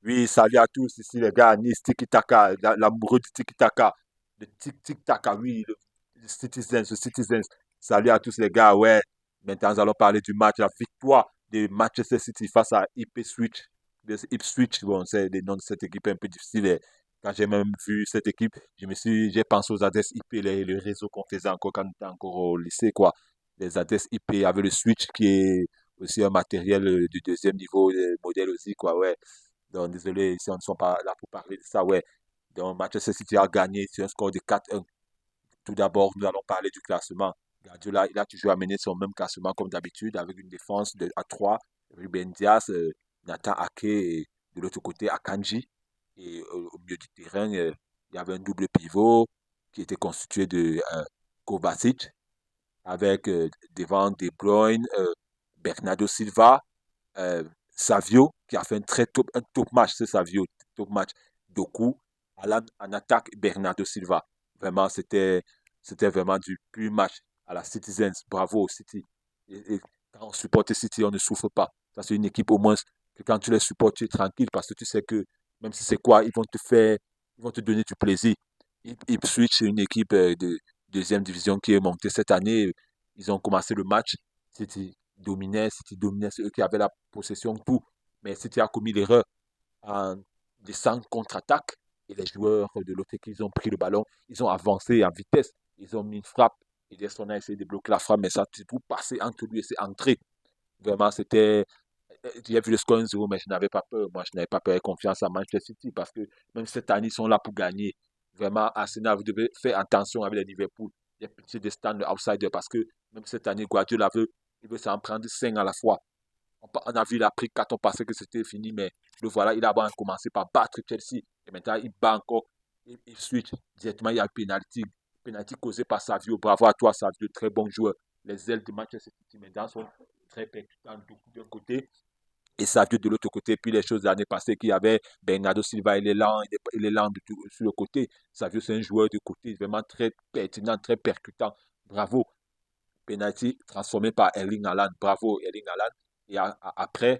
Oui, salut à tous, ici les gars, Nice Tiki-Taka, l'amoureux du Tiki-Taka, le Tic-Tic-Taka, oui, le Citizens, le Citizens. Salut à tous les gars, ouais. Maintenant, nous allons parler du match, la victoire de Manchester City face à Ipswich. Ipswich, bon, c'est le nom de cette équipe un peu difficile. Et quand j'ai même vu cette équipe, j'ai pensé aux adresses IP, le réseau qu'on faisait encore quand on était encore au lycée, quoi. Les adresses IP avec le Switch qui est aussi un matériel du deuxième niveau, modèle aussi, quoi, ouais. Donc, désolé, si on ne sont pas là pour parler de ça, ouais. Donc, Manchester City a gagné sur un score de 4-1. Tout d'abord, nous allons parler du classement. Guardiola, il a toujours amené son même classement comme d'habitude, avec une défense à 3. Ruben Diaz, Nathan Ake, et de l'autre côté, Akanji. Et au milieu du terrain, il y avait un double pivot qui était constitué de Kovacic, avec devant De Bruyne, Bernardo Silva, euh, Savio, qui a fait un top match, c'est Savio, top match. Doku, Alan, en attaque, Bernardo Silva. Vraiment, c'était vraiment du pur match à la Citizens. Bravo au City. Et quand on supporte City, on ne souffre pas. Ça, c'est une équipe au moins que quand tu les supportes, tu es tranquille parce que tu sais que même si c'est quoi, ils vont te donner du plaisir. Ipswich, c'est une équipe de deuxième division qui est montée cette année. Ils ont commencé le match. City dominait, c'est eux qui avaient la possession, tout. Mais City a commis l'erreur en descendre contre-attaque et les joueurs de l'autre équipe, ils ont pris le ballon, ils ont avancé en vitesse, ils ont mis une frappe. Ederson a essayé de bloquer la frappe, mais ça a tout passé entre lui et c'est entré. Vraiment, c'était. J'ai vu le score 1-0, mais je n'avais pas peur. Moi, je n'avais pas peur et confiance à Manchester City parce que même cette année, ils sont là pour gagner. Vraiment, Arsenal, vous devez faire attention avec les Liverpool. Il y a pitié des stands outsider parce que même cette année, Guardiola il veut s'en prendre 5 à la fois. On a vu, il a pris 4, on pensait que c'était fini, mais le voilà, il a commencé par battre Chelsea. Et maintenant, il bat encore. Il switch directement, il y a un penalty. Penalty causé par Savio. Bravo à toi, Savio, très bon joueur. Les ailes de Manchester City maintenant sont très percutantes d'un côté et Savio de l'autre côté. Puis les choses de l'année passée, qu'il y avait Bernardo Silva, il est lent sur le côté. Savio, c'est un joueur de côté vraiment très pertinent, très percutant. Bravo. Penalty transformé par Erling Haaland. Bravo, Erling Haaland. Et après,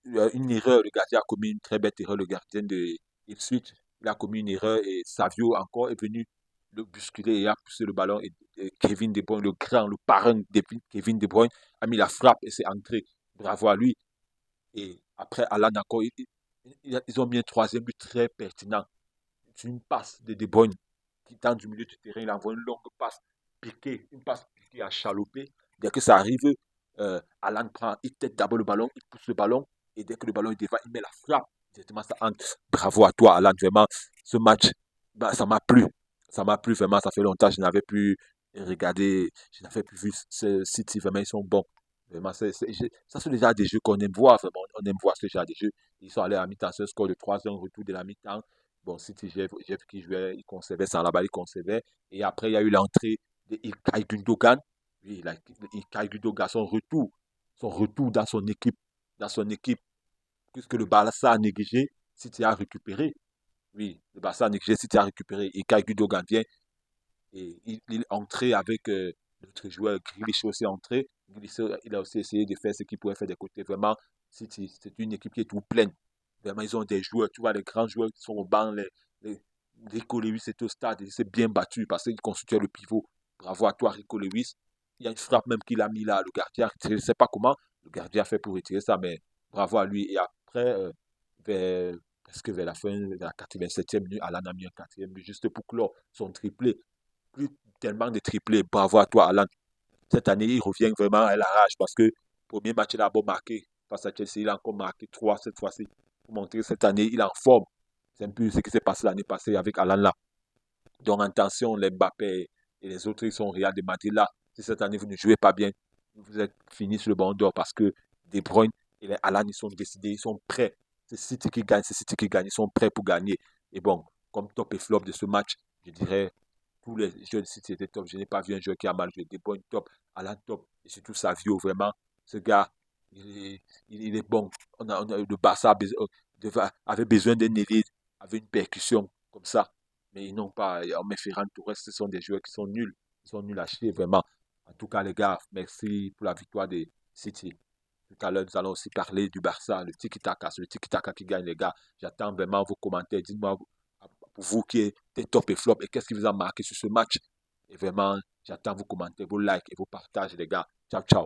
une erreur, le gardien a commis une très bête erreur, le gardien de Ipswich. Il a commis une erreur et Savio encore est venu le bousculer et a poussé le ballon. Et Kevin De Bruyne, le grand, le parrain de Kevin De Bruyne, a mis la frappe et c'est entré. Bravo à lui. Et après, Alan encore, ils ont mis un troisième but très pertinent. C'est une passe de De Bruyne qui tend du milieu du terrain. Il envoie une longue passe piquée, une passe piquée à chaloper. Dès que ça arrive, Alan prend, il tête d'abord le ballon, il pousse le ballon, et dès que le ballon est devant, il met la frappe. Directement, ça entre. Bravo à toi, Alan. Vraiment, ce match, bah, ça m'a plu. Ça m'a plu, vraiment. Ça fait longtemps que je n'avais plus regardé, je n'avais plus vu ce City. Vraiment, ils sont bons. Vraiment, ça, c'est déjà des jeux qu'on aime voir. Vraiment, on aime voir ce genre de jeux. Ils sont allés à la mi-temps, c'est un score de 3-1, retour de la mi-temps. Bon, City, j'ai vu qu'il jouait, il conservait sans la balle, il conservait. Et après, il y a eu l'entrée de Ilkay Gundogan. Oui, Ilkay Gundogan, son retour dans son équipe, puisque le Barça a négligé, City a récupéré. Oui, le Barça a négligé, City a récupéré. Ilkay Gundogan vient et il est entré avec notre joueur Grealish aussi entré. Grealish, il a aussi essayé de faire ce qu'il pouvait faire des côtés. Vraiment, City, c'est une équipe qui est tout pleine. Vraiment, ils ont des joueurs, tu vois, les grands joueurs qui sont au banc, les Rico Lewis est au stade, il s'est bien battu parce qu'il constituait le pivot. Bravo à toi, Rico Lewis. Il y a une frappe même qu'il a mis là, le gardien, je ne sais pas comment le gardien a fait pour retirer ça, mais bravo à lui. Et après, vers, presque vers la fin, vers la 87e minute, Alan a mis un quatrième but juste pour clore son triplé. Plus tellement de triplés. Bravo à toi, Alan. Cette année, il revient vraiment à la rage parce que le premier match, il a beau marqué face à Chelsea, il a encore marqué 3 cette fois-ci. Pour montrer que cette année, il est en forme. C'est un peu ce qui s'est passé l'année passée avec Alan là. Donc attention, les Mbappé et les autres, ils sont au Real de Madrid là. Si cette année, vous ne jouez pas bien, vous êtes fini sur le banc d'or parce que De Bruyne et les Alan, ils sont décidés, ils sont prêts. C'est City qui gagne, c'est City qui gagne. Ils sont prêts pour gagner. Et bon, comme top et flop de ce match, je dirais tous les jeunes City étaient top. Je n'ai pas vu un joueur qui a mal joué. De Bruyne top, Alan top. Et surtout Savio, vraiment. Ce gars, il est bon. Le Barça avait besoin d'un ailier, avait une percussion comme ça. Mais ils n'ont pas. Mais Ferran Torres, ce sont des joueurs qui sont nuls. Ils sont nuls à chier, vraiment. En tout cas, les gars, merci pour la victoire de City. Tout à l'heure, nous allons aussi parler du Barça, le tiki-taka. C'est le tiki-taka qui gagne, les gars. J'attends vraiment vos commentaires. Dites-moi, pour vous, qui est top et flop et qu'est-ce qui vous a marqué sur ce match. Et vraiment, j'attends vos commentaires, vos likes et vos partages, les gars. Ciao, ciao.